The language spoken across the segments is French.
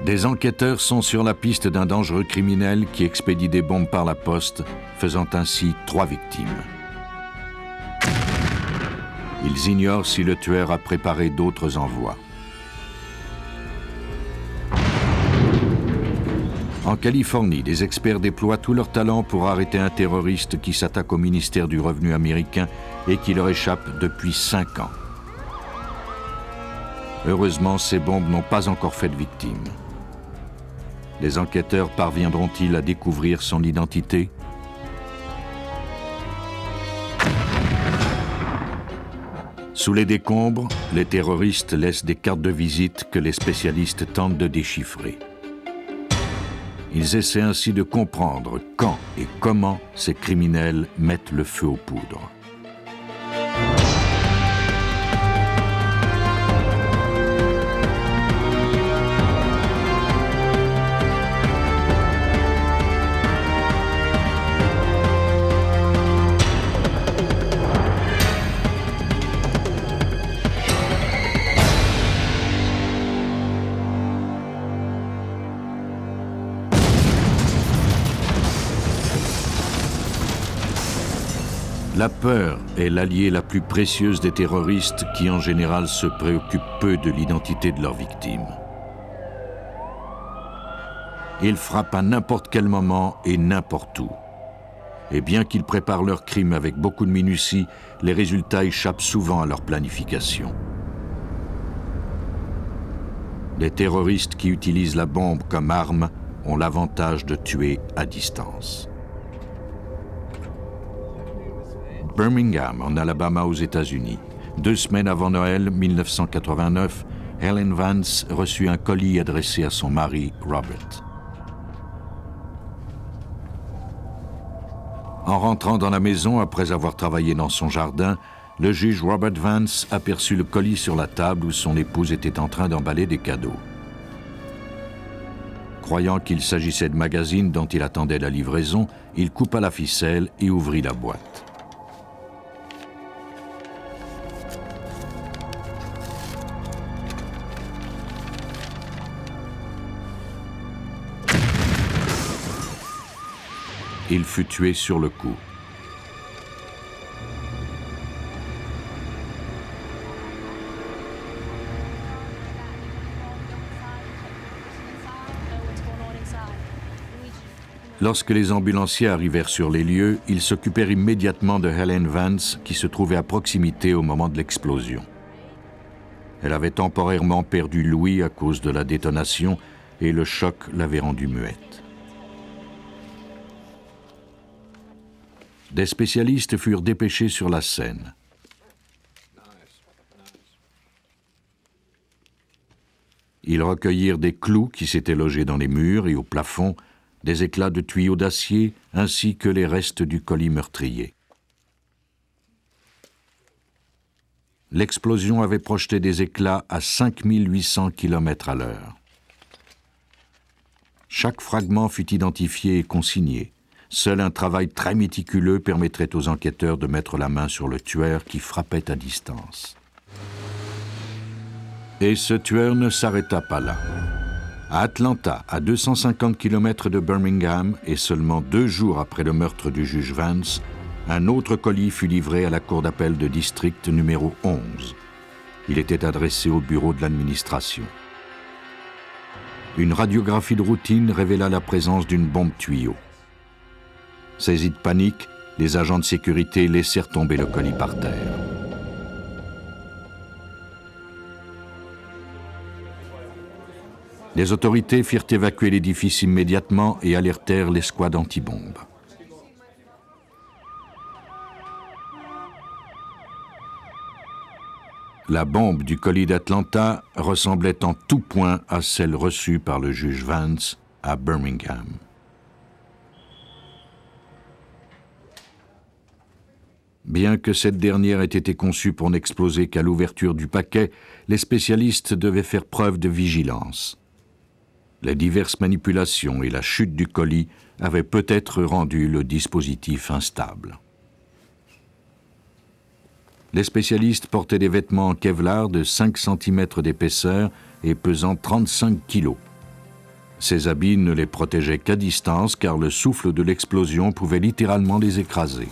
Des enquêteurs sont sur la piste d'un dangereux criminel qui expédie des bombes par la poste, faisant ainsi 3 victimes. Ils ignorent si le tueur a préparé d'autres envois. En Californie, des experts déploient tout leur talent pour arrêter un terroriste qui s'attaque au ministère du Revenu américain et qui leur échappe depuis 5 ans. Heureusement, ces bombes n'ont pas encore fait de victimes. Les enquêteurs parviendront-ils à découvrir son identité? Sous les décombres, les terroristes laissent des cartes de visite que les spécialistes tentent de déchiffrer. Ils essaient ainsi de comprendre quand et comment ces criminels mettent le feu aux poudres. La peur est l'alliée la plus précieuse des terroristes qui, en général, se préoccupent peu de l'identité de leurs victimes. Ils frappent à n'importe quel moment et n'importe où. Et bien qu'ils préparent leurs crimes avec beaucoup de minutie, les résultats échappent souvent à leur planification. Les terroristes qui utilisent la bombe comme arme ont l'avantage de tuer à distance. Birmingham, en Alabama, aux États-Unis. 2 semaines avant Noël 1989, Helen Vance reçut un colis adressé à son mari, Robert. En rentrant dans la maison après avoir travaillé dans son jardin, le juge Robert Vance aperçut le colis sur la table où son épouse était en train d'emballer des cadeaux. Croyant qu'il s'agissait de magazines dont il attendait la livraison, il coupa la ficelle et ouvrit la boîte. Il fut tué sur le coup. Lorsque les ambulanciers arrivèrent sur les lieux, ils s'occupèrent immédiatement de Helen Vance, qui se trouvait à proximité au moment de l'explosion. Elle avait temporairement perdu l'ouïe à cause de la détonation et le choc l'avait rendue muette. Des spécialistes furent dépêchés sur la scène. Ils recueillirent des clous qui s'étaient logés dans les murs et au plafond, des éclats de tuyaux d'acier ainsi que les restes du colis meurtrier. L'explosion avait projeté des éclats à 5800 km/h. Chaque fragment fut identifié et consigné. Seul un travail très méticuleux permettrait aux enquêteurs de mettre la main sur le tueur qui frappait à distance. Et ce tueur ne s'arrêta pas là. À Atlanta, à 250 km de Birmingham, et seulement 2 jours après le meurtre du juge Vance, un autre colis fut livré à la cour d'appel de district numéro 11. Il était adressé au bureau de l'administration. Une radiographie de routine révéla la présence d'une bombe tuyau. Saisis de panique, les agents de sécurité laissèrent tomber le colis par terre. Les autorités firent évacuer l'édifice immédiatement et alertèrent l'escouade antibombe. La bombe du colis d'Atlanta ressemblait en tout point à celle reçue par le juge Vance à Birmingham. Bien que cette dernière ait été conçue pour n'exploser qu'à l'ouverture du paquet, les spécialistes devaient faire preuve de vigilance. Les diverses manipulations et la chute du colis avaient peut-être rendu le dispositif instable. Les spécialistes portaient des vêtements en Kevlar de 5 cm d'épaisseur et pesant 35 kg. Ces habits ne les protégeaient qu'à distance car le souffle de l'explosion pouvait littéralement les écraser.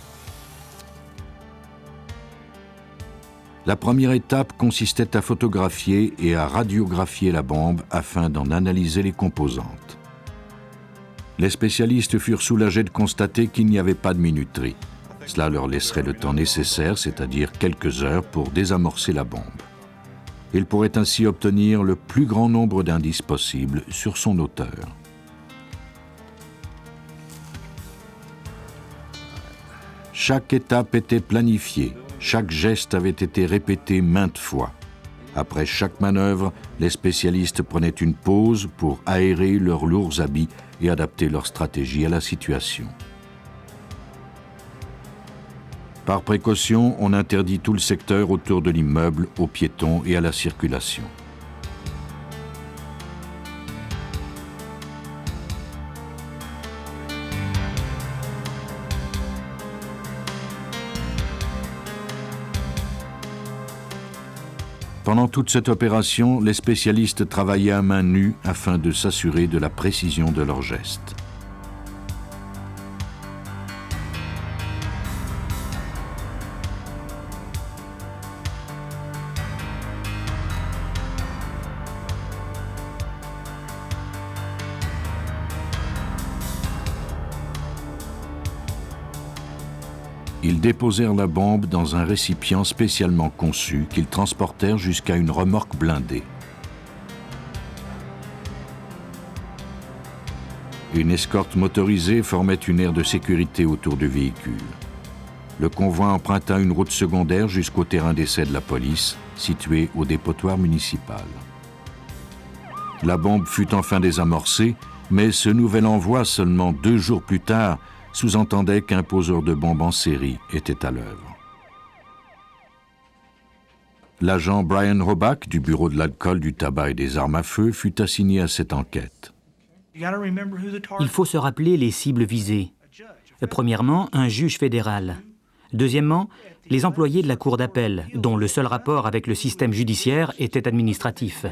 La première étape consistait à photographier et à radiographier la bombe afin d'en analyser les composantes. Les spécialistes furent soulagés de constater qu'il n'y avait pas de minuterie. Cela leur laisserait le temps nécessaire, c'est-à-dire quelques heures, pour désamorcer la bombe. Ils pourraient ainsi obtenir le plus grand nombre d'indices possible sur son auteur. Chaque étape était planifiée, chaque geste avait été répété maintes fois. Après chaque manœuvre, les spécialistes prenaient une pause pour aérer leurs lourds habits et adapter leur stratégie à la situation. Par précaution, on interdit tout le secteur autour de l'immeuble aux piétons et à la circulation. Pendant toute cette opération, les spécialistes travaillaient à main nue afin de s'assurer de la précision de leurs gestes. Ils déposèrent la bombe dans un récipient spécialement conçu qu'ils transportèrent jusqu'à une remorque blindée. Une escorte motorisée formait une aire de sécurité autour du véhicule. Le convoi emprunta une route secondaire jusqu'au terrain d'essai de la police, situé au dépotoir municipal. La bombe fut enfin désamorcée, mais ce nouvel envoi, seulement 2 jours plus tard, sous-entendait qu'un poseur de bombes en série était à l'œuvre. L'agent Brian Roback du Bureau de l'alcool, du tabac et des armes à feu fut assigné à cette enquête. Il faut se rappeler les cibles visées. Premièrement, un juge fédéral. Deuxièmement, les employés de la cour d'appel, dont le seul rapport avec le système judiciaire était administratif.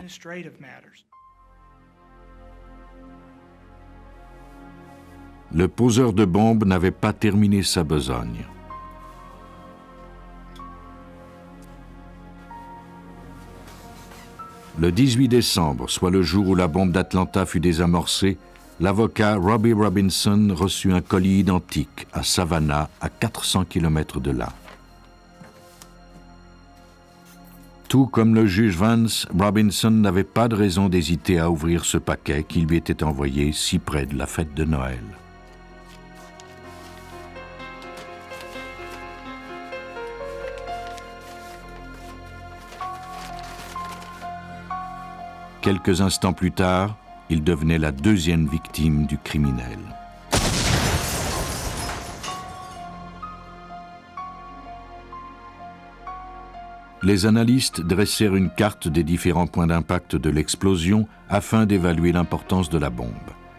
Le poseur de bombes n'avait pas terminé sa besogne. Le 18 décembre, soit le jour où la bombe d'Atlanta fut désamorcée, l'avocat Robbie Robinson reçut un colis identique à Savannah, à 400 km de là. Tout comme le juge Vance, Robinson n'avait pas de raison d'hésiter à ouvrir ce paquet qui lui était envoyé si près de la fête de Noël. Quelques instants plus tard, il devenait la 2e victime du criminel. Les analystes dressèrent une carte des différents points d'impact de l'explosion afin d'évaluer l'importance de la bombe.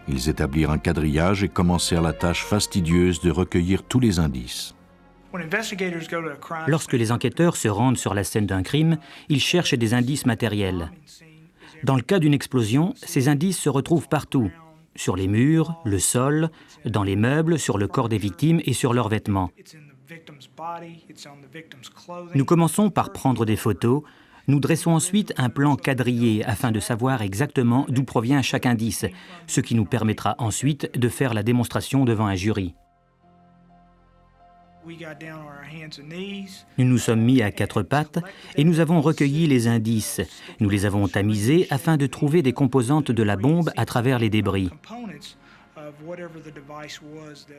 Ils établirent un quadrillage et commencèrent la tâche fastidieuse de recueillir tous les indices. Lorsque les enquêteurs se rendent sur la scène d'un crime, ils cherchent des indices matériels. Dans le cas d'une explosion, ces indices se retrouvent partout, sur les murs, le sol, dans les meubles, sur le corps des victimes et sur leurs vêtements. Nous commençons par prendre des photos. Nous dressons ensuite un plan quadrillé afin de savoir exactement d'où provient chaque indice, ce qui nous permettra ensuite de faire la démonstration devant un jury. Nous nous sommes mis à 4 pattes et nous avons recueilli les indices. Nous les avons tamisés afin de trouver des composantes de la bombe à travers les débris.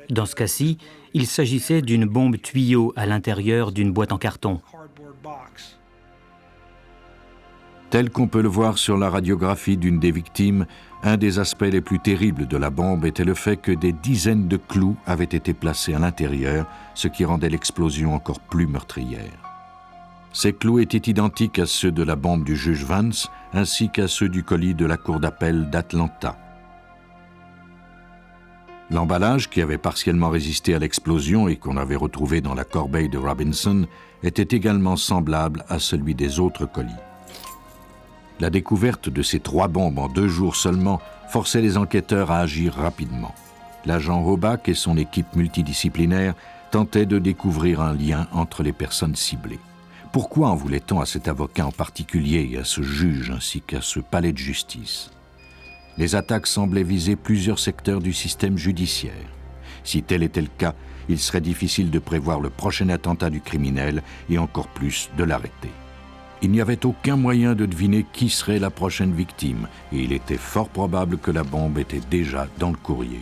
Dans ce cas-ci, il s'agissait d'une bombe tuyau à l'intérieur d'une boîte en carton. Tel qu'on peut le voir sur la radiographie d'une des victimes, un des aspects les plus terribles de la bombe était le fait que des dizaines de clous avaient été placés à l'intérieur, ce qui rendait l'explosion encore plus meurtrière. Ces clous étaient identiques à ceux de la bombe du juge Vance, ainsi qu'à ceux du colis de la cour d'appel d'Atlanta. L'emballage, qui avait partiellement résisté à l'explosion et qu'on avait retrouvé dans la corbeille de Robinson, était également semblable à celui des autres colis. La découverte de ces 3 bombes en 2 jours seulement forçait les enquêteurs à agir rapidement. L'agent Robach et son équipe multidisciplinaire tentaient de découvrir un lien entre les personnes ciblées. Pourquoi en voulait-on à cet avocat en particulier et à ce juge ainsi qu'à ce palais de justice? Les attaques semblaient viser plusieurs secteurs du système judiciaire. Si tel était le cas, il serait difficile de prévoir le prochain attentat du criminel et encore plus de l'arrêter. Il n'y avait aucun moyen de deviner qui serait la prochaine victime et il était fort probable que la bombe était déjà dans le courrier.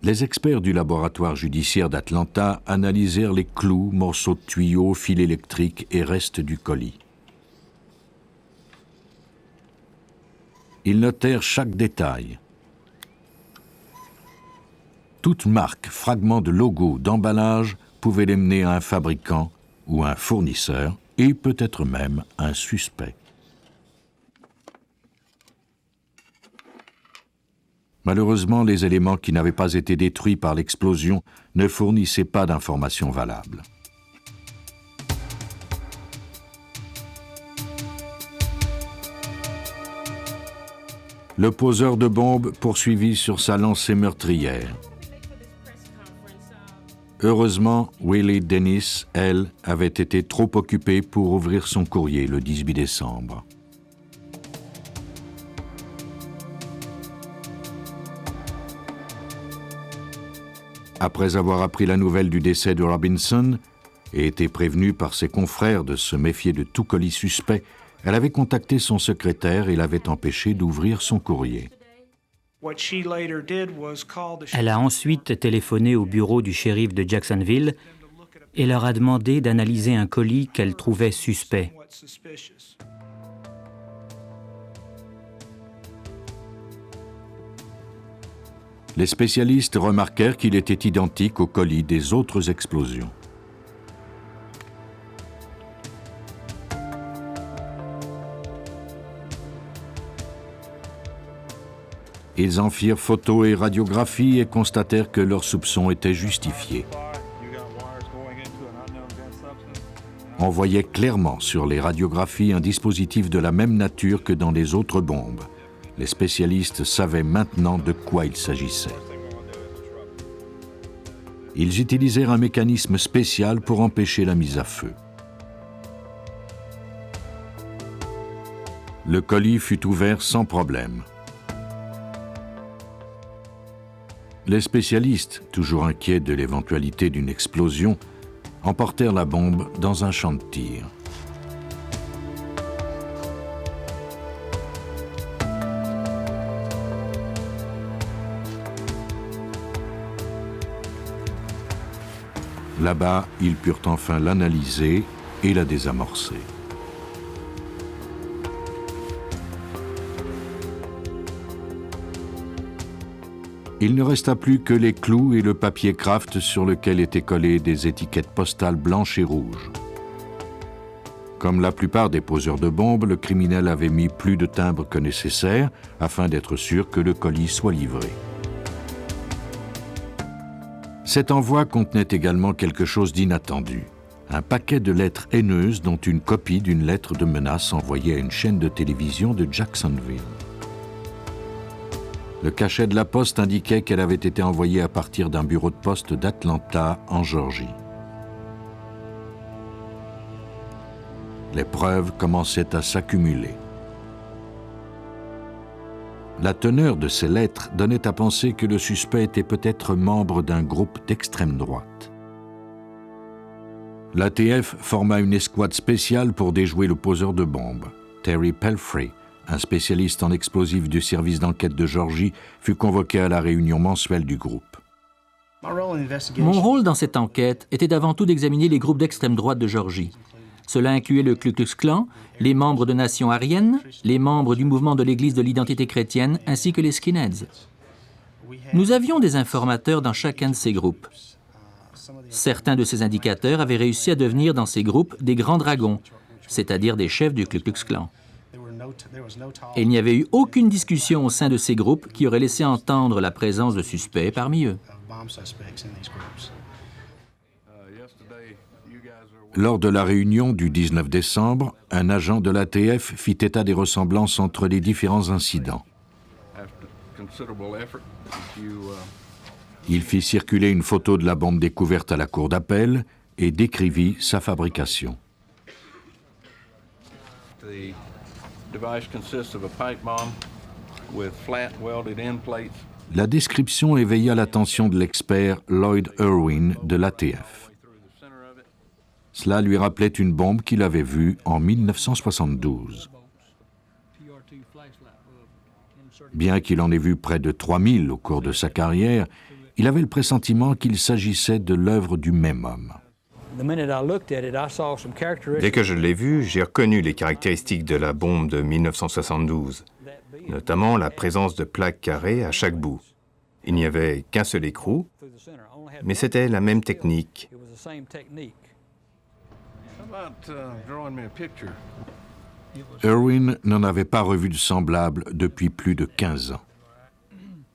Les experts du laboratoire judiciaire d'Atlanta analysèrent les clous, morceaux de tuyaux, fils électriques et restes du colis. Ils notèrent chaque détail. Toute marque, fragment de logo, d'emballage pouvait les mener à un fabricant ou un fournisseur et peut-être même un suspect. Malheureusement, les éléments qui n'avaient pas été détruits par l'explosion ne fournissaient pas d'informations valables. Le poseur de bombes poursuivit sur sa lancée meurtrière. Heureusement, Willie Dennis, elle, avait été trop occupée pour ouvrir son courrier le 18 décembre. Après avoir appris la nouvelle du décès de Robinson et été prévenue par ses confrères de se méfier de tout colis suspect, elle avait contacté son secrétaire et l'avait empêché d'ouvrir son courrier. Elle a ensuite téléphoné au bureau du shérif de Jacksonville et leur a demandé d'analyser un colis qu'elle trouvait suspect. Les spécialistes remarquèrent qu'il était identique au colis des autres explosions. Ils en firent photo et radiographie et constatèrent que leurs soupçons étaient justifiés. On voyait clairement sur les radiographies un dispositif de la même nature que dans les autres bombes. Les spécialistes savaient maintenant de quoi il s'agissait. Ils utilisèrent un mécanisme spécial pour empêcher la mise à feu. Le colis fut ouvert sans problème. Les spécialistes, toujours inquiets de l'éventualité d'une explosion, emportèrent la bombe dans un champ de tir. Là-bas, ils purent enfin l'analyser et la désamorcer. Il ne resta plus que les clous et le papier kraft sur lequel étaient collées des étiquettes postales blanches et rouges. Comme la plupart des poseurs de bombes, le criminel avait mis plus de timbres que nécessaire afin d'être sûr que le colis soit livré. Cet envoi contenait également quelque chose d'inattendu, un paquet de lettres haineuses dont une copie d'une lettre de menace envoyée à une chaîne de télévision de Jacksonville. Le cachet de la poste indiquait qu'elle avait été envoyée à partir d'un bureau de poste d'Atlanta, en Géorgie. Les preuves commençaient à s'accumuler. La teneur de ces lettres donnait à penser que le suspect était peut-être membre d'un groupe d'extrême droite. L'ATF forma une escouade spéciale pour déjouer le poseur de bombes. Terry Pelfrey, un spécialiste en explosifs du service d'enquête de Géorgie, fut convoqué à la réunion mensuelle du groupe. Mon rôle dans cette enquête était d'avant tout d'examiner les groupes d'extrême droite de Géorgie. Cela incluait le Ku Klux Klan, les membres de Nation Aryenne, les membres du mouvement de l'Église de l'identité chrétienne, ainsi que les skinheads. Nous avions des informateurs dans chacun de ces groupes. Certains de ces indicateurs avaient réussi à devenir dans ces groupes des grands dragons, c'est-à-dire des chefs du Ku Klux Klan. Et il n'y avait eu aucune discussion au sein de ces groupes qui aurait laissé entendre la présence de suspects parmi eux. Lors de la réunion du 19 décembre, un agent de l'ATF fit état des ressemblances entre les différents incidents. Il fit circuler une photo de la bombe découverte à la cour d'appel et décrivit sa fabrication. La description éveilla l'attention de l'expert Lloyd Irwin de l'ATF. Cela lui rappelait une bombe qu'il avait vue en 1972. Bien qu'il en ait vu près de 3000 au cours de sa carrière, il avait le pressentiment qu'il s'agissait de l'œuvre du même homme. Dès que je l'ai vu, j'ai reconnu les caractéristiques de la bombe de 1972, notamment la présence de plaques carrées à chaque bout. Il n'y avait qu'un seul écrou, mais c'était la même technique. Irwin n'en avait pas revu de semblable depuis plus de 15 ans.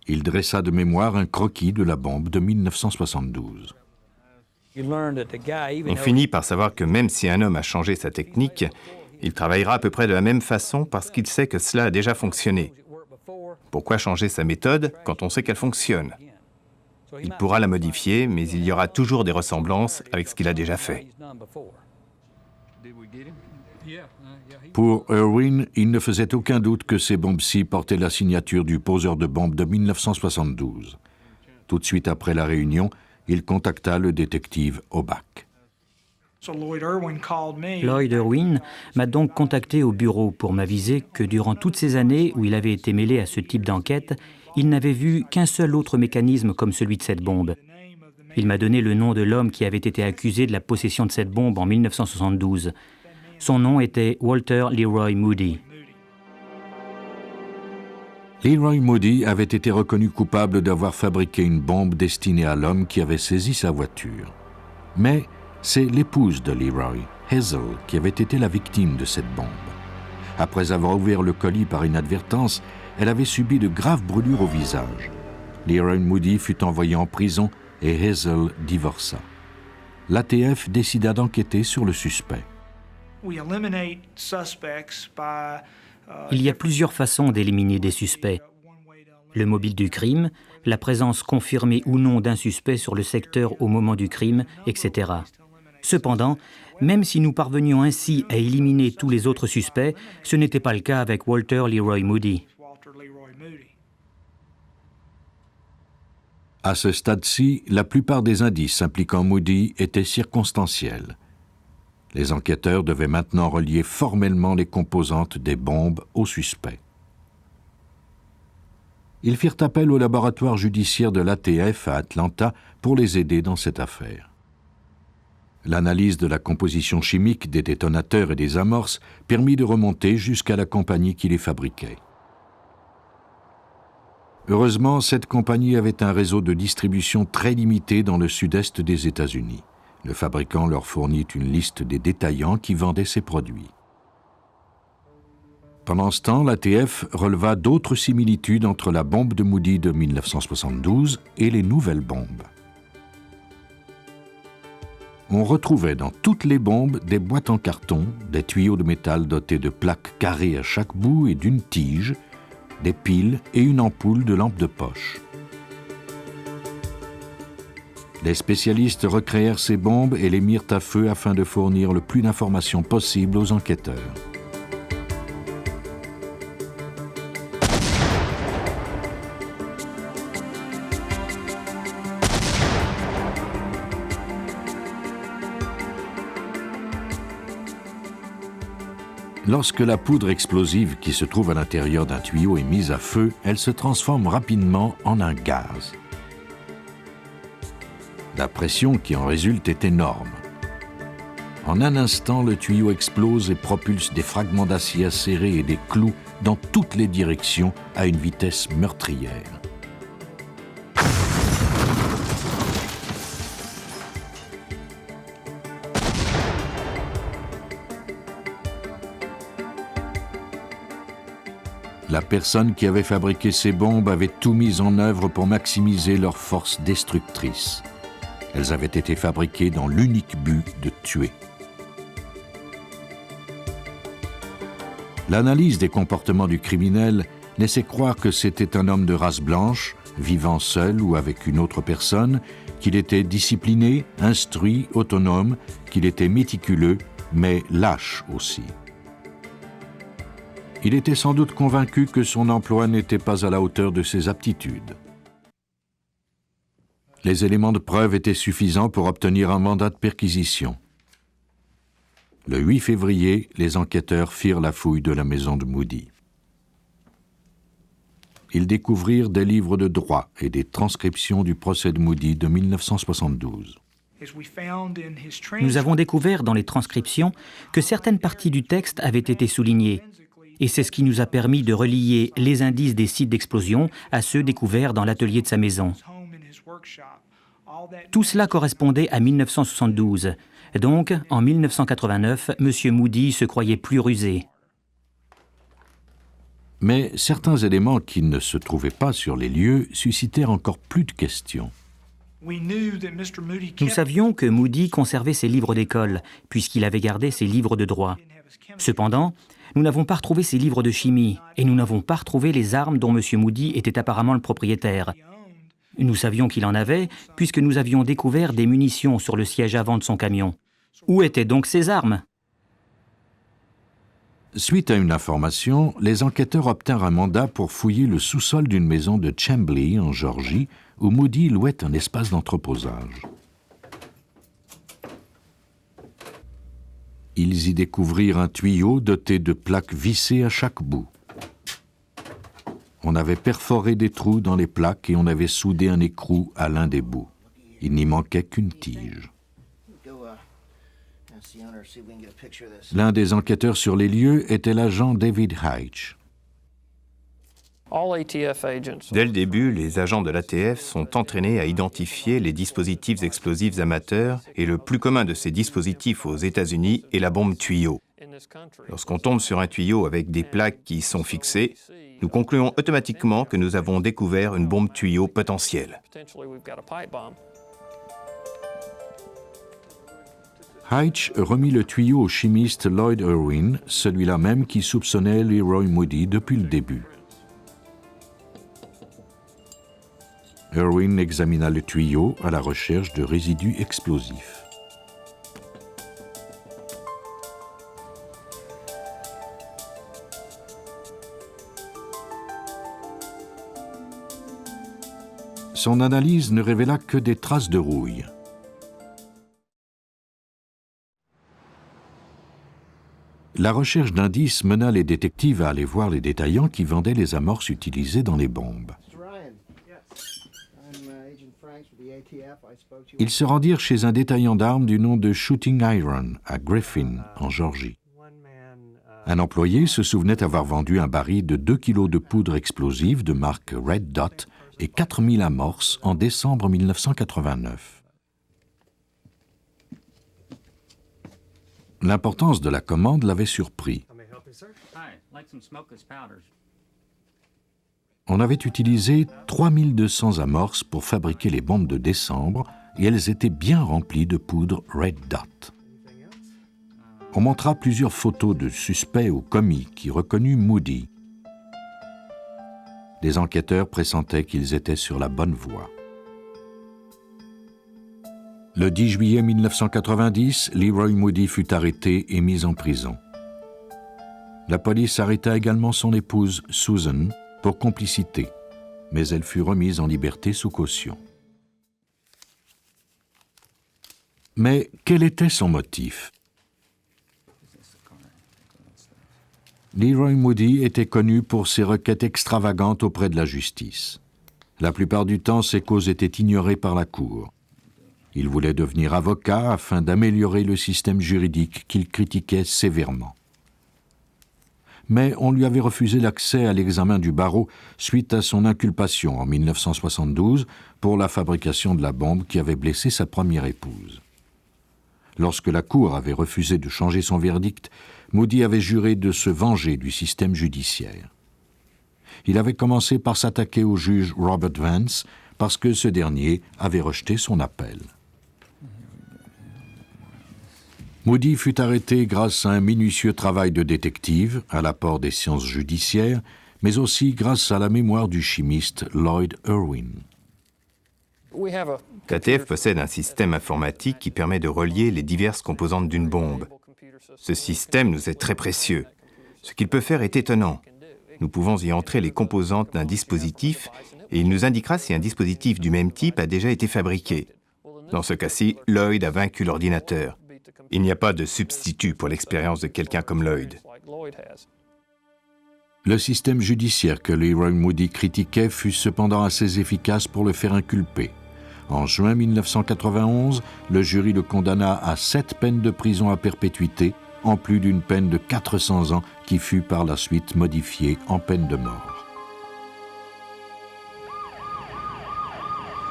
Il dressa de mémoire un croquis de la bombe de 1972. On finit par savoir que même si un homme a changé sa technique, il travaillera à peu près de la même façon parce qu'il sait que cela a déjà fonctionné. Pourquoi changer sa méthode quand on sait qu'elle fonctionne? Il pourra la modifier, mais il y aura toujours des ressemblances avec ce qu'il a déjà fait. Pour Irwin, il ne faisait aucun doute que ces bombes-ci portaient la signature du poseur de bombes de 1972. Tout de suite après la réunion, il contacta le détective Oback. Lloyd Irwin m'a donc contacté au bureau pour m'aviser que durant toutes ces années où il avait été mêlé à ce type d'enquête, il n'avait vu qu'un seul autre mécanisme comme celui de cette bombe. Il m'a donné le nom de l'homme qui avait été accusé de la possession de cette bombe en 1972. Son nom était Walter Leroy Moody. Leroy Moody avait été reconnu coupable d'avoir fabriqué une bombe destinée à l'homme qui avait saisi sa voiture. Mais c'est l'épouse de Leroy, Hazel, qui avait été la victime de cette bombe. Après avoir ouvert le colis par inadvertance, elle avait subi de graves brûlures au visage. Leroy Moody fut envoyé en prison et Hazel divorça. L'ATF décida d'enquêter sur le suspect. Il y a plusieurs façons d'éliminer des suspects. Le mobile du crime, la présence confirmée ou non d'un suspect sur le secteur au moment du crime, etc. Cependant, même si nous parvenions ainsi à éliminer tous les autres suspects, ce n'était pas le cas avec Walter Leroy Moody. À ce stade-ci, la plupart des indices impliquant Moody étaient circonstanciels. Les enquêteurs devaient maintenant relier formellement les composantes des bombes au suspect. Ils firent appel au laboratoire judiciaire de l'ATF à Atlanta pour les aider dans cette affaire. L'analyse de la composition chimique des détonateurs et des amorces permit de remonter jusqu'à la compagnie qui les fabriquait. Heureusement, cette compagnie avait un réseau de distribution très limité dans le sud-est des États-Unis. Le fabricant leur fournit une liste des détaillants qui vendaient ces produits. Pendant ce temps, l'ATF releva d'autres similitudes entre la bombe de Moody de 1972 et les nouvelles bombes. On retrouvait dans toutes les bombes des boîtes en carton, des tuyaux de métal dotés de plaques carrées à chaque bout et d'une tige, des piles et une ampoule de lampe de poche. Les spécialistes recréèrent ces bombes et les mirent à feu afin de fournir le plus d'informations possible aux enquêteurs. Lorsque la poudre explosive qui se trouve à l'intérieur d'un tuyau est mise à feu, elle se transforme rapidement en un gaz. La pression qui en résulte est énorme. En un instant, le tuyau explose et propulse des fragments d'acier acérés et des clous dans toutes les directions à une vitesse meurtrière. La personne qui avait fabriqué ces bombes avait tout mis en œuvre pour maximiser leur force destructrice. Elles avaient été fabriquées dans l'unique but de tuer. L'analyse des comportements du criminel laissait croire que c'était un homme de race blanche, vivant seul ou avec une autre personne, qu'il était discipliné, instruit, autonome, qu'il était méticuleux, mais lâche aussi. Il était sans doute convaincu que son emploi n'était pas à la hauteur de ses aptitudes. Les éléments de preuve étaient suffisants pour obtenir un mandat de perquisition. Le 8 février, les enquêteurs firent la fouille de la maison de Moody. Ils découvrirent des livres de droit et des transcriptions du procès de Moody de 1972. Nous avons découvert dans les transcriptions que certaines parties du texte avaient été soulignées, et c'est ce qui nous a permis de relier les indices des sites d'explosion à ceux découverts dans l'atelier de sa maison. Tout cela correspondait à 1972. Donc, en 1989, M. Moody se croyait plus rusé. Mais certains éléments qui ne se trouvaient pas sur les lieux suscitèrent encore plus de questions. Nous savions que Moody conservait ses livres d'école, puisqu'il avait gardé ses livres de droit. Cependant, nous n'avons pas retrouvé ses livres de chimie, et nous n'avons pas retrouvé les armes dont M. Moody était apparemment le propriétaire. Nous savions qu'il en avait, puisque nous avions découvert des munitions sur le siège avant de son camion. Où étaient donc ces armes ? Suite à une information, les enquêteurs obtinrent un mandat pour fouiller le sous-sol d'une maison de Chambly, en Géorgie, où Moody louait un espace d'entreposage. Ils y découvrirent un tuyau doté de plaques vissées à chaque bout. On avait perforé des trous dans les plaques et on avait soudé un écrou à l'un des bouts. Il n'y manquait qu'une tige. L'un des enquêteurs sur les lieux était l'agent David Heitch. Dès le début, les agents de l'ATF sont entraînés à identifier les dispositifs explosifs amateurs et le plus commun de ces dispositifs aux États-Unis est la bombe tuyau. Lorsqu'on tombe sur un tuyau avec des plaques qui y sont fixées, nous concluons automatiquement que nous avons découvert une bombe tuyau potentielle. Heitch remit le tuyau au chimiste Lloyd Irwin, celui-là même qui soupçonnait Leroy Moody depuis le début. Irwin examina le tuyau à la recherche de résidus explosifs. Son analyse ne révéla que des traces de rouille. La recherche d'indices mena les détectives à aller voir les détaillants qui vendaient les amorces utilisées dans les bombes. Ils se rendirent chez un détaillant d'armes du nom de Shooting Iron, à Griffin, en Géorgie. Un employé se souvenait avoir vendu un baril de 2 kilos de poudre explosive de marque Red Dot et 4000 amorces en décembre 1989. L'importance de la commande l'avait surpris. On avait utilisé 3200 amorces pour fabriquer les bombes de décembre et elles étaient bien remplies de poudre Red Dot. On montra plusieurs photos de suspects ou commis qui reconnurent Moody. Les enquêteurs pressentaient qu'ils étaient sur la bonne voie. Le 10 juillet 1990, Leroy Moody fut arrêté et mis en prison. La police arrêta également son épouse, Susan, pour complicité, mais elle fut remise en liberté sous caution. Mais quel était son motif? Leroy Moody était connu pour ses requêtes extravagantes auprès de la justice. La plupart du temps, ses causes étaient ignorées par la Cour. Il voulait devenir avocat afin d'améliorer le système juridique qu'il critiquait sévèrement. Mais on lui avait refusé l'accès à l'examen du barreau suite à son inculpation en 1972 pour la fabrication de la bombe qui avait blessé sa première épouse. Lorsque la Cour avait refusé de changer son verdict, Moody avait juré de se venger du système judiciaire. Il avait commencé par s'attaquer au juge Robert Vance parce que ce dernier avait rejeté son appel. Moody fut arrêté grâce à un minutieux travail de détective, à l'apport des sciences judiciaires, mais aussi grâce à la mémoire du chimiste Lloyd Irwin. L'ATF possède un système informatique qui permet de relier les diverses composantes d'une bombe. Ce système nous est très précieux. Ce qu'il peut faire est étonnant. Nous pouvons y entrer les composantes d'un dispositif et il nous indiquera si un dispositif du même type a déjà été fabriqué. Dans ce cas-ci, Lloyd a vaincu l'ordinateur. Il n'y a pas de substitut pour l'expérience de quelqu'un comme Lloyd. Le système judiciaire que Leroy Moody critiquait fut cependant assez efficace pour le faire inculper. En juin 1991, le jury le condamna à 7 peines de prison à perpétuité, en plus d'une peine de 400 ans qui fut par la suite modifiée en peine de mort.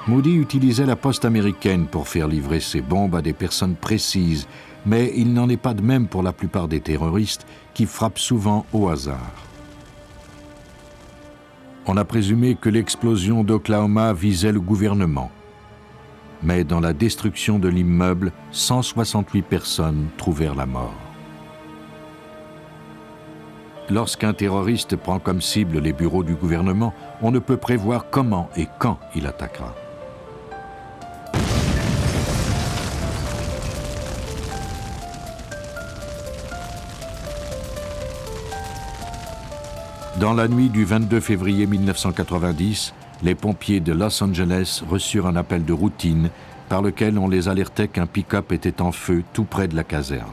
Moody utilisait la poste américaine pour faire livrer ses bombes à des personnes précises, mais il n'en est pas de même pour la plupart des terroristes qui frappent souvent au hasard. On a présumé que l'explosion d'Oklahoma visait le gouvernement. Mais dans la destruction de l'immeuble, 168 personnes trouvèrent la mort. Lorsqu'un terroriste prend comme cible les bureaux du gouvernement, on ne peut prévoir comment et quand il attaquera. Dans la nuit du 22 février 1990, les pompiers de Los Angeles reçurent un appel de routine par lequel on les alertait qu'un pick-up était en feu tout près de la caserne.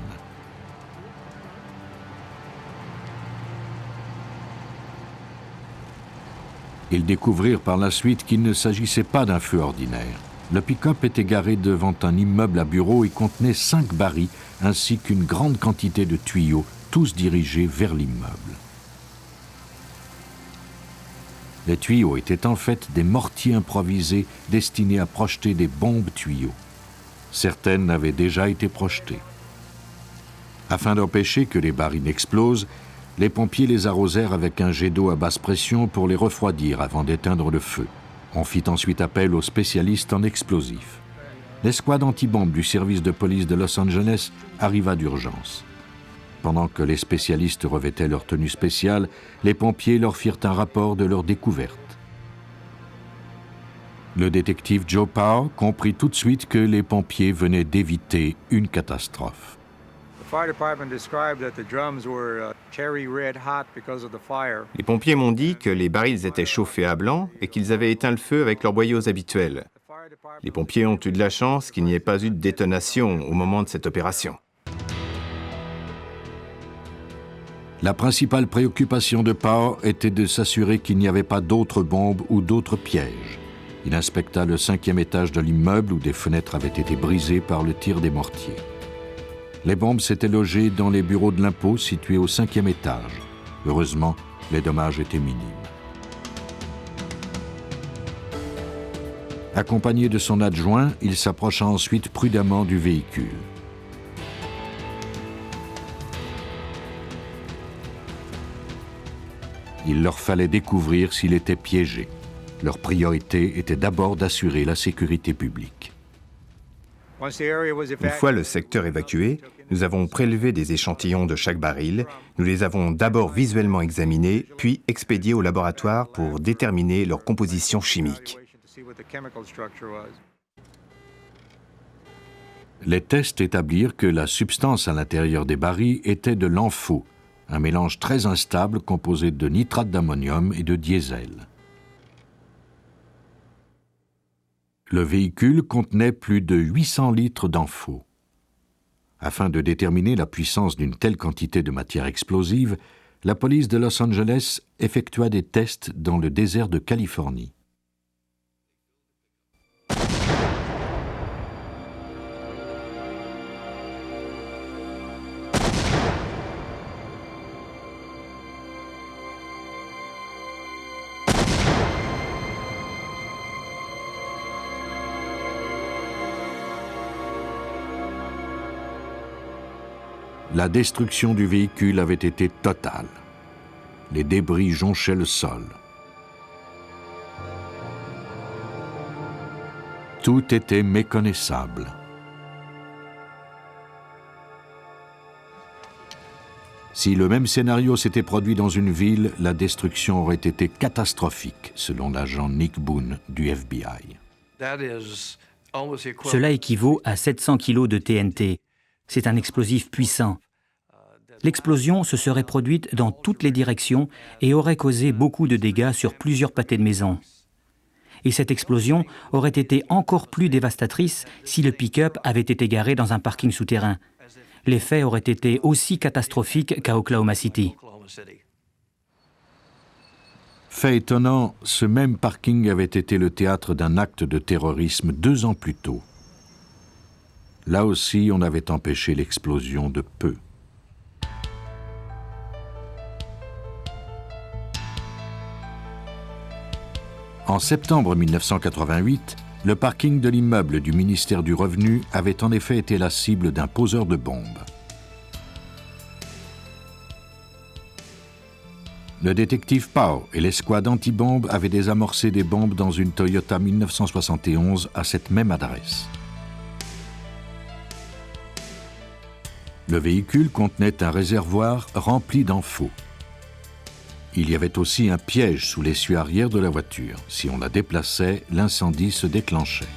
Ils découvrirent par la suite qu'il ne s'agissait pas d'un feu ordinaire. Le pick-up était garé devant un immeuble à bureaux et contenait 5 barils ainsi qu'une grande quantité de tuyaux, tous dirigés vers l'immeuble. Les tuyaux étaient en fait des mortiers improvisés destinés à projeter des bombes tuyaux. Certaines avaient déjà été projetées. Afin d'empêcher que les barils n'explosent, les pompiers les arrosèrent avec un jet d'eau à basse pression pour les refroidir avant d'éteindre le feu. On fit ensuite appel aux spécialistes en explosifs. L'escouade antibombe du service de police de Los Angeles arriva d'urgence. Pendant que les spécialistes revêtaient leur tenue spéciale, les pompiers leur firent un rapport de leur découverte. Le détective Joe Power comprit tout de suite que les pompiers venaient d'éviter une catastrophe. Les pompiers m'ont dit que les barils étaient chauffés à blanc et qu'ils avaient éteint le feu avec leurs boyaux habituels. Les pompiers ont eu de la chance qu'il n'y ait pas eu de détonation au moment de cette opération. La principale préoccupation de Power était de s'assurer qu'il n'y avait pas d'autres bombes ou d'autres pièges. Il inspecta le 5e étage de l'immeuble où des fenêtres avaient été brisées par le tir des mortiers. Les bombes s'étaient logées dans les bureaux de l'impôt situés au 5e étage. Heureusement, les dommages étaient minimes. Accompagné de son adjoint, il s'approcha ensuite prudemment du véhicule. Il leur fallait découvrir s'il était piégé. Leur priorité était d'abord d'assurer la sécurité publique. Une fois le secteur évacué, nous avons prélevé des échantillons de chaque baril. Nous les avons d'abord visuellement examinés, puis expédiés au laboratoire pour déterminer leur composition chimique. Les tests établirent que la substance à l'intérieur des barils était de l'ANFO, un mélange très instable composé de nitrate d'ammonium et de diesel. Le véhicule contenait plus de 800 litres d'ANFO. Afin de déterminer la puissance d'une telle quantité de matière explosive, la police de Los Angeles effectua des tests dans le désert de Californie. La destruction du véhicule avait été totale. Les débris jonchaient le sol. Tout était méconnaissable. Si le même scénario s'était produit dans une ville, la destruction aurait été catastrophique, selon l'agent Nick Boone du FBI. Cela équivaut à 700 kilos de TNT. C'est un explosif puissant. L'explosion se serait produite dans toutes les directions et aurait causé beaucoup de dégâts sur plusieurs pâtés de maison. Et cette explosion aurait été encore plus dévastatrice si le pick-up avait été garé dans un parking souterrain. L'effet aurait été aussi catastrophique qu'à Oklahoma City. Fait étonnant, ce même parking avait été le théâtre d'un acte de terrorisme 2 ans plus tôt. Là aussi, on avait empêché l'explosion de peu. En septembre 1988, le parking de l'immeuble du ministère du Revenu avait en effet été la cible d'un poseur de bombes. Le détective Powell et l'escouade anti-bombes avaient désamorcé des bombes dans une Toyota 1971 à cette même adresse. Le véhicule contenait un réservoir rempli d'infos. Il y avait aussi un piège sous l'essieu arrière de la voiture. Si on la déplaçait, l'incendie se déclenchait.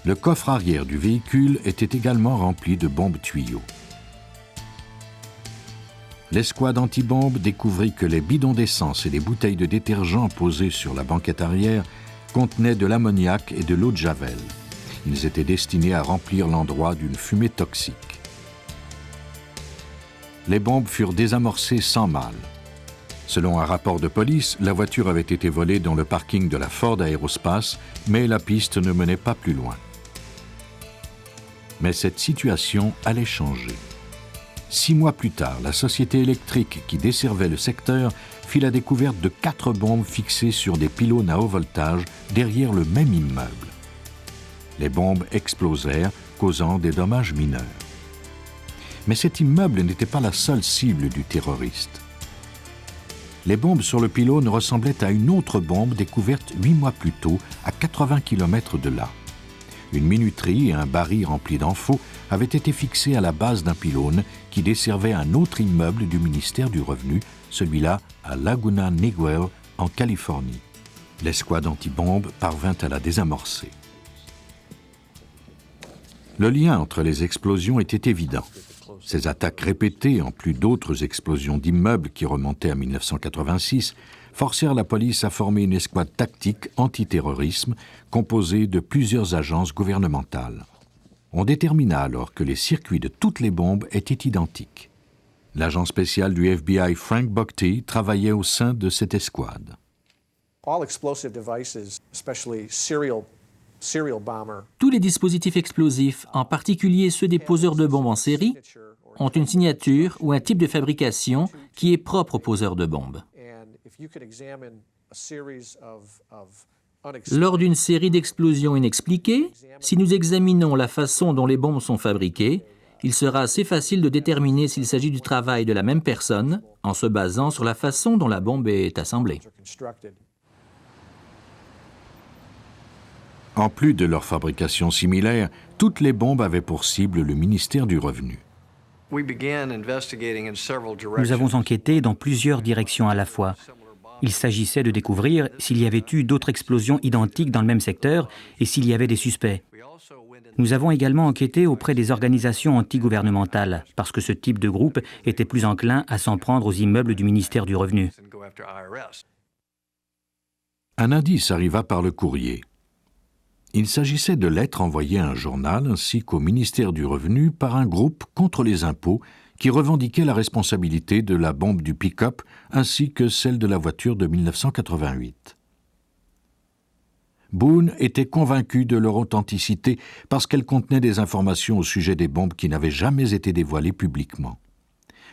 Le coffre arrière du véhicule était également rempli de bombes tuyaux. L'escouade anti-bombe découvrit que les bidons d'essence et les bouteilles de détergent posées sur la banquette arrière contenaient de l'ammoniac et de l'eau de javel. Ils étaient destinés à remplir l'endroit d'une fumée toxique. Les bombes furent désamorcées sans mal. Selon un rapport de police, la voiture avait été volée dans le parking de la Ford Aerospace, mais la piste ne menait pas plus loin. Mais cette situation allait changer. 6 mois plus tard, la société électrique qui desservait le secteur fit la découverte de 4 bombes fixées sur des pylônes à haut voltage derrière le même immeuble. Les bombes explosèrent, causant des dommages mineurs. Mais cet immeuble n'était pas la seule cible du terroriste. Les bombes sur le pylône ressemblaient à une autre bombe découverte 8 mois plus tôt, à 80 km de là. Une minuterie et un baril rempli d'infos avaient été fixés à la base d'un pylône qui desservait un autre immeuble du ministère du Revenu, celui-là à Laguna Niguel, en Californie. L'escouade anti-bombe parvint à la désamorcer. Le lien entre les explosions était évident. Ces attaques répétées, en plus d'autres explosions d'immeubles qui remontaient à 1986, forcèrent la police à former une escouade tactique antiterrorisme composée de plusieurs agences gouvernementales. On détermina alors que les circuits de toutes les bombes étaient identiques. L'agent spécial du FBI Frank Buckty travaillait au sein de cette escouade. Tous les dispositifs explosifs, en particulier ceux des poseurs de bombes en série, ont une signature ou un type de fabrication qui est propre aux poseurs de bombes. Lors d'une série d'explosions inexpliquées, si nous examinons la façon dont les bombes sont fabriquées, il sera assez facile de déterminer s'il s'agit du travail de la même personne en se basant sur la façon dont la bombe est assemblée. En plus de leur fabrication similaire, toutes les bombes avaient pour cible le ministère du Revenu. Nous avons enquêté dans plusieurs directions à la fois. Il s'agissait de découvrir s'il y avait eu d'autres explosions identiques dans le même secteur et s'il y avait des suspects. Nous avons également enquêté auprès des organisations antigouvernementales, parce que ce type de groupe était plus enclin à s'en prendre aux immeubles du ministère du Revenu. Un indice arriva par le courrier. Il s'agissait de lettres envoyées à un journal ainsi qu'au ministère du Revenu par un groupe contre les impôts qui revendiquait la responsabilité de la bombe du pick-up ainsi que celle de la voiture de 1988. Boone était convaincu de leur authenticité parce qu'elles contenaient des informations au sujet des bombes qui n'avaient jamais été dévoilées publiquement.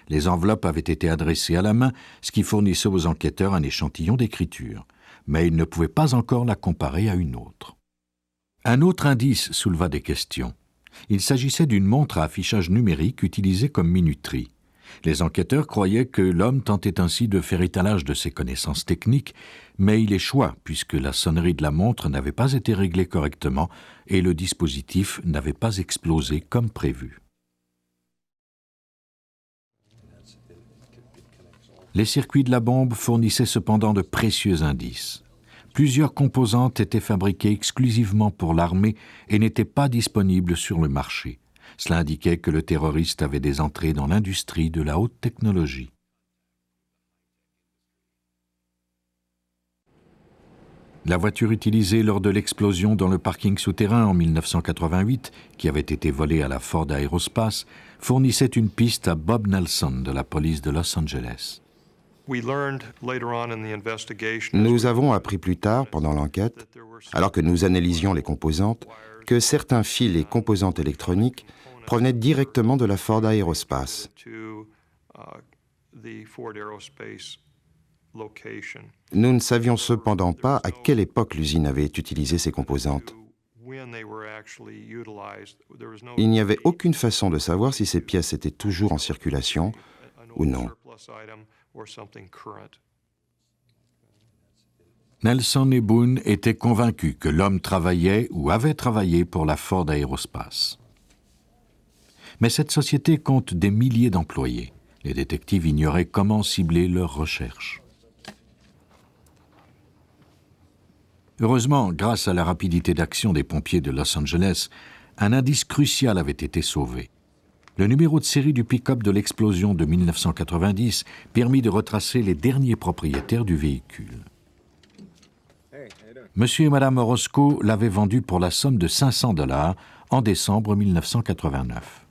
Les enveloppes avaient été adressées à la main, ce qui fournissait aux enquêteurs un échantillon d'écriture, mais ils ne pouvaient pas encore la comparer à une autre. Un autre indice souleva des questions. Il s'agissait d'une montre à affichage numérique utilisée comme minuterie. Les enquêteurs croyaient que l'homme tentait ainsi de faire étalage de ses connaissances techniques, mais il échoua puisque la sonnerie de la montre n'avait pas été réglée correctement et le dispositif n'avait pas explosé comme prévu. Les circuits de la bombe fournissaient cependant de précieux indices. Plusieurs composantes étaient fabriquées exclusivement pour l'armée et n'étaient pas disponibles sur le marché. Cela indiquait que le terroriste avait des entrées dans l'industrie de la haute technologie. La voiture utilisée lors de l'explosion dans le parking souterrain en 1988, qui avait été volée à la Ford Aerospace, fournissait une piste à Bob Nelson de la police de Los Angeles. Nous avons appris plus tard, pendant l'enquête, alors que nous analysions les composantes, que certains fils et composantes électroniques provenaient directement de la Ford Aerospace. Nous ne savions cependant pas à quelle époque l'usine avait utilisé ces composantes. Il n'y avait aucune façon de savoir si ces pièces étaient toujours en circulation ou non. Nelson et Boone étaient convaincus que l'homme travaillait ou avait travaillé pour la Ford Aerospace. Mais cette société compte des milliers d'employés. Les détectives ignoraient comment cibler leurs recherches. Heureusement, grâce à la rapidité d'action des pompiers de Los Angeles, un indice crucial avait été sauvé. Le numéro de série du pick-up de l'explosion de 1990 permit de retracer les derniers propriétaires du véhicule. Monsieur et Madame Orozco l'avaient vendu pour la somme de $500 en décembre 1989.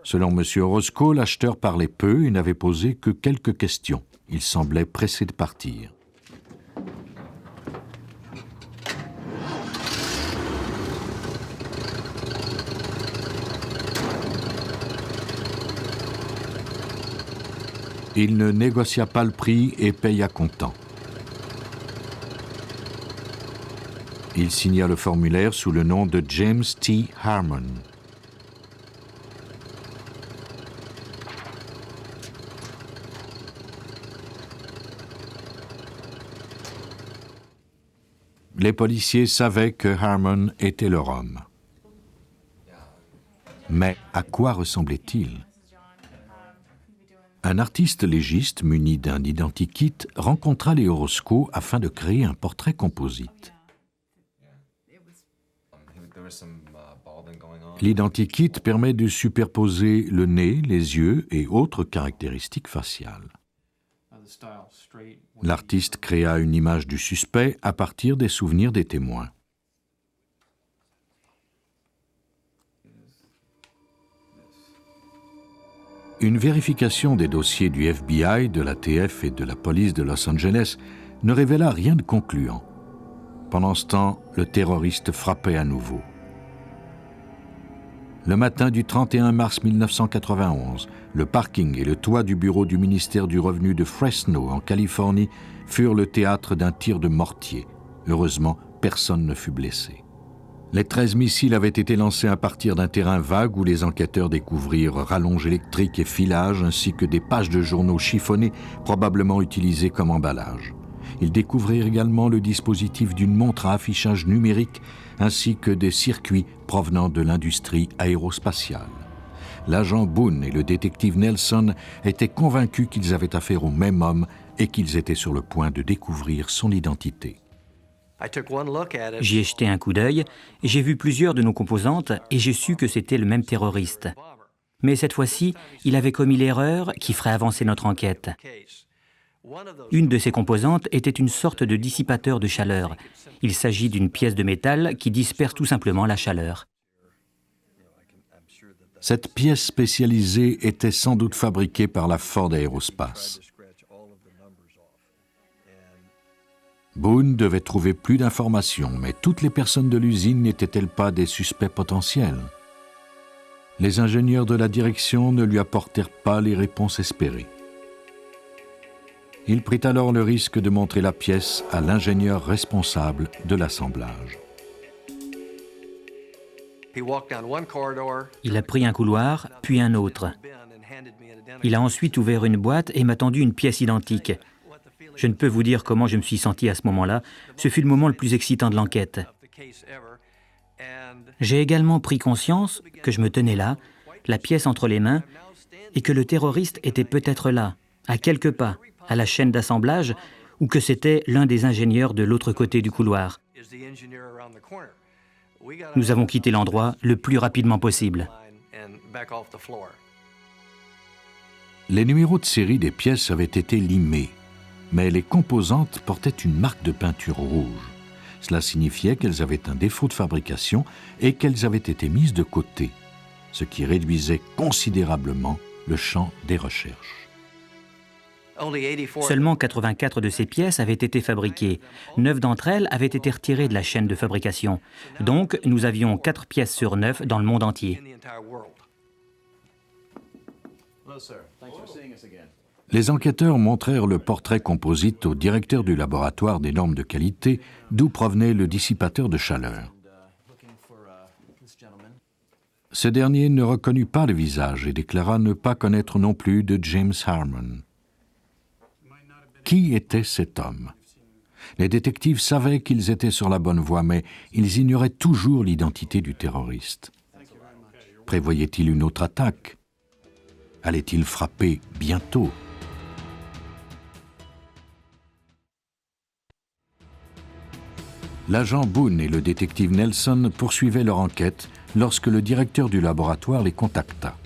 Selon Monsieur Orozco, l'acheteur parlait peu et n'avait posé que quelques questions. Il semblait pressé de partir. Il ne négocia pas le prix et paya comptant. Il signa le formulaire sous le nom de James T. Harmon. Les policiers savaient que Harmon était leur homme. Mais à quoi ressemblait-il ? Un artiste légiste muni d'un identikit rencontra les Orozco afin de créer un portrait composite. L'identikit permet de superposer le nez, les yeux et autres caractéristiques faciales. L'artiste créa une image du suspect à partir des souvenirs des témoins. Une vérification des dossiers du FBI, de l'ATF et de la police de Los Angeles ne révéla rien de concluant. Pendant ce temps, le terroriste frappait à nouveau. Le matin du 31 mars 1991, le parking et le toit du bureau du ministère du Revenu de Fresno, en Californie, furent le théâtre d'un tir de mortier. Heureusement, personne ne fut blessé. Les 13 missiles avaient été lancés à partir d'un terrain vague où les enquêteurs découvrirent rallonges électriques et filages ainsi que des pages de journaux chiffonnés probablement utilisés comme emballage. Ils découvrirent également le dispositif d'une montre à affichage numérique ainsi que des circuits provenant de l'industrie aérospatiale. L'agent Boone et le détective Nelson étaient convaincus qu'ils avaient affaire au même homme et qu'ils étaient sur le point de découvrir son identité. J'y ai jeté un coup d'œil, j'ai vu plusieurs de nos composantes et j'ai su que c'était le même terroriste. Mais cette fois-ci, il avait commis l'erreur qui ferait avancer notre enquête. Une de ces composantes était une sorte de dissipateur de chaleur. Il s'agit d'une pièce de métal qui disperse tout simplement la chaleur. Cette pièce spécialisée était sans doute fabriquée par la Ford Aerospace. Boone devait trouver plus d'informations, mais toutes les personnes de l'usine n'étaient-elles pas des suspects potentiels? Les ingénieurs de la direction ne lui apportèrent pas les réponses espérées. Il prit alors le risque de montrer la pièce à l'ingénieur responsable de l'assemblage. Il a pris un couloir, puis un autre. Il a ensuite ouvert une boîte et m'a tendu une pièce identique. Je ne peux vous dire comment je me suis senti à ce moment-là. Ce fut le moment le plus excitant de l'enquête. J'ai également pris conscience que je me tenais là, la pièce entre les mains, et que le terroriste était peut-être là, à quelques pas, à la chaîne d'assemblage, ou que c'était l'un des ingénieurs de l'autre côté du couloir. Nous avons quitté l'endroit le plus rapidement possible. Les numéros de série des pièces avaient été limés, mais les composantes portaient une marque de peinture rouge. Cela signifiait qu'elles avaient un défaut de fabrication et qu'elles avaient été mises de côté, ce qui réduisait considérablement le champ des recherches. Seulement 84 de ces pièces avaient été fabriquées. 9 d'entre elles avaient été retirées de la chaîne de fabrication. Donc, nous avions 4 pièces sur 9 dans le monde entier. Les enquêteurs montrèrent le portrait composite au directeur du laboratoire des normes de qualité, d'où provenait le dissipateur de chaleur. Ce dernier ne reconnut pas le visage et déclara ne pas connaître non plus de James Harmon. Qui était cet homme? Les détectives savaient qu'ils étaient sur la bonne voie, mais ils ignoraient toujours l'identité du terroriste. Prévoyait-il une autre attaque? Allait-il frapper bientôt? L'agent Boone et le détective Nelson poursuivaient leur enquête lorsque le directeur du laboratoire les contacta.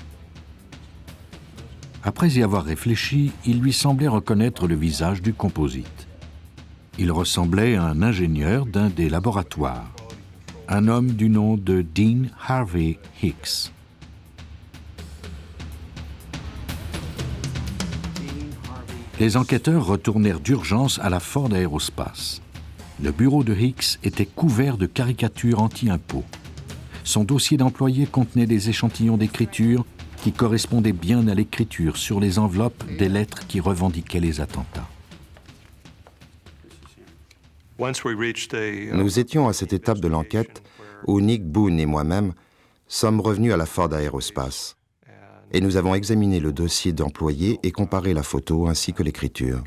Après y avoir réfléchi, il lui semblait reconnaître le visage du composite. Il ressemblait à un ingénieur d'un des laboratoires, un homme du nom de Dean Harvey Hicks. Les enquêteurs retournèrent d'urgence à la Ford Aerospace. Le bureau de Hicks était couvert de caricatures anti-impôts. Son dossier d'employé contenait des échantillons d'écriture qui correspondaient bien à l'écriture sur les enveloppes des lettres qui revendiquaient les attentats. Nous étions à cette étape de l'enquête où Nick Boone et moi-même sommes revenus à la Ford Aerospace et nous avons examiné le dossier d'employé et comparé la photo ainsi que l'écriture.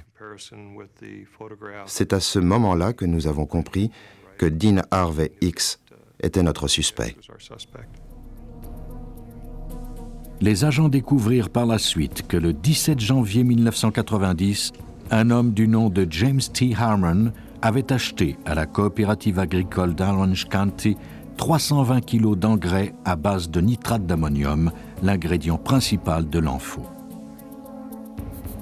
C'est à ce moment-là que nous avons compris que Dean Harvey Hicks était notre suspect. Les agents découvrirent par la suite que le 17 janvier 1990, un homme du nom de James T. Harmon avait acheté à la coopérative agricole d'Orange County 320 kilos d'engrais à base de nitrate d'ammonium, l'ingrédient principal de l'ANFO.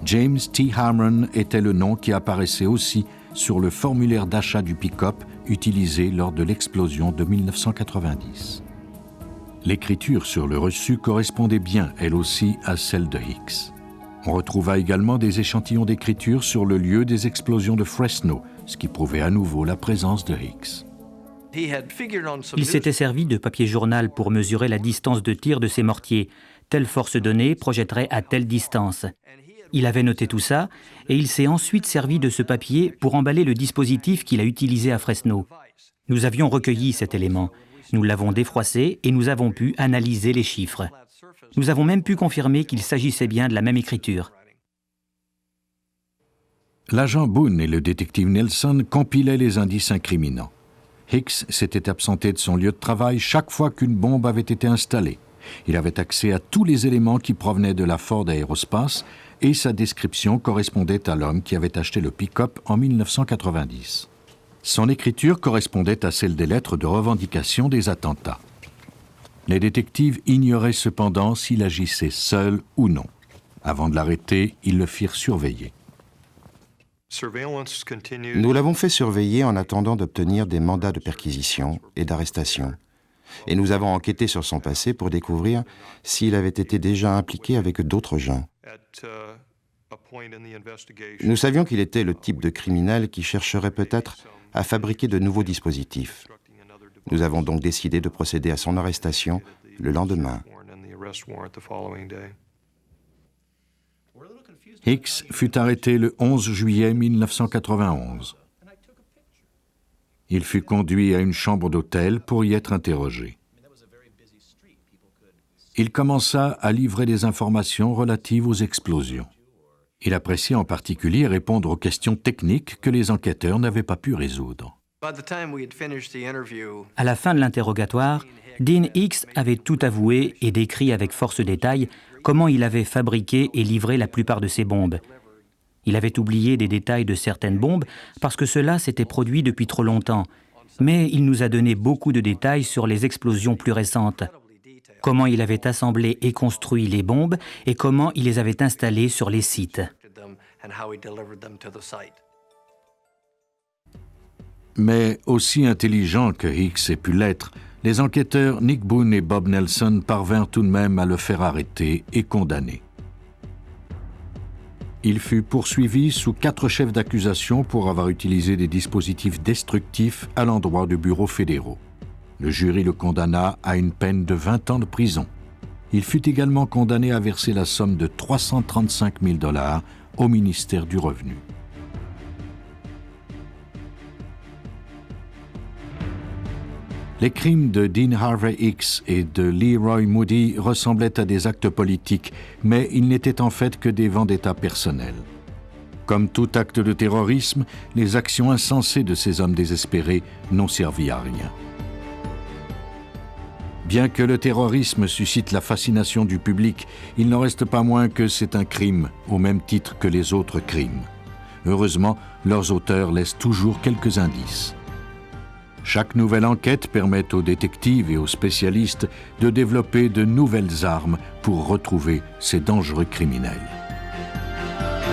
James T. Harmon était le nom qui apparaissait aussi sur le formulaire d'achat du pick-up utilisé lors de l'explosion de 1990. L'écriture sur le reçu correspondait bien, elle aussi, à celle de Hicks. On retrouva également des échantillons d'écriture sur le lieu des explosions de Fresno, ce qui prouvait à nouveau la présence de Hicks. Il s'était servi de papier journal pour mesurer la distance de tir de ses mortiers. Telle force donnée projetterait à telle distance. Il avait noté tout ça et il s'est ensuite servi de ce papier pour emballer le dispositif qu'il a utilisé à Fresno. Nous avions recueilli cet élément. Nous l'avons défroissé et nous avons pu analyser les chiffres. Nous avons même pu confirmer qu'il s'agissait bien de la même écriture. L'agent Boone et le détective Nelson compilaient les indices incriminants. Hicks s'était absenté de son lieu de travail chaque fois qu'une bombe avait été installée. Il avait accès à tous les éléments qui provenaient de la Ford Aerospace et sa description correspondait à l'homme qui avait acheté le pick-up en 1990. Son écriture correspondait à celle des lettres de revendication des attentats. Les détectives ignoraient cependant s'il agissait seul ou non. Avant de l'arrêter, ils le firent surveiller. Nous l'avons fait surveiller en attendant d'obtenir des mandats de perquisition et d'arrestation. Et nous avons enquêté sur son passé pour découvrir s'il avait été déjà impliqué avec d'autres gens. Nous savions qu'il était le type de criminel qui chercherait peut-être à fabriquer de nouveaux dispositifs. Nous avons donc décidé de procéder à son arrestation le lendemain. Hicks fut arrêté le 11 juillet 1991. Il fut conduit à une chambre d'hôtel pour y être interrogé. Il commença à livrer des informations relatives aux explosions. Il appréciait en particulier répondre aux questions techniques que les enquêteurs n'avaient pas pu résoudre. À la fin de l'interrogatoire, Dean Hicks avait tout avoué et décrit avec force détail comment il avait fabriqué et livré la plupart de ces bombes. Il avait oublié des détails de certaines bombes parce que cela s'était produit depuis trop longtemps, mais il nous a donné beaucoup de détails sur les explosions plus récentes. Comment il avait assemblé et construit les bombes et comment il les avait installées sur les sites. Mais aussi intelligents que Hicks ait pu l'être, les enquêteurs Nick Boone et Bob Nelson parvinrent tout de même à le faire arrêter et condamner. Il fut poursuivi sous 4 chefs d'accusation pour avoir utilisé des dispositifs destructifs à l'endroit de bureaux fédéraux. Le jury le condamna à une peine de 20 ans de prison. Il fut également condamné à verser la somme de 335 000 $ au ministère du Revenu. Les crimes de Dean Harvey Hicks et de Leroy Moody ressemblaient à des actes politiques, mais ils n'étaient en fait que des vendettas personnels. Comme tout acte de terrorisme, les actions insensées de ces hommes désespérés n'ont servi à rien. Bien que le terrorisme suscite la fascination du public, il n'en reste pas moins que c'est un crime, au même titre que les autres crimes. Heureusement, leurs auteurs laissent toujours quelques indices. Chaque nouvelle enquête permet aux détectives et aux spécialistes de développer de nouvelles armes pour retrouver ces dangereux criminels.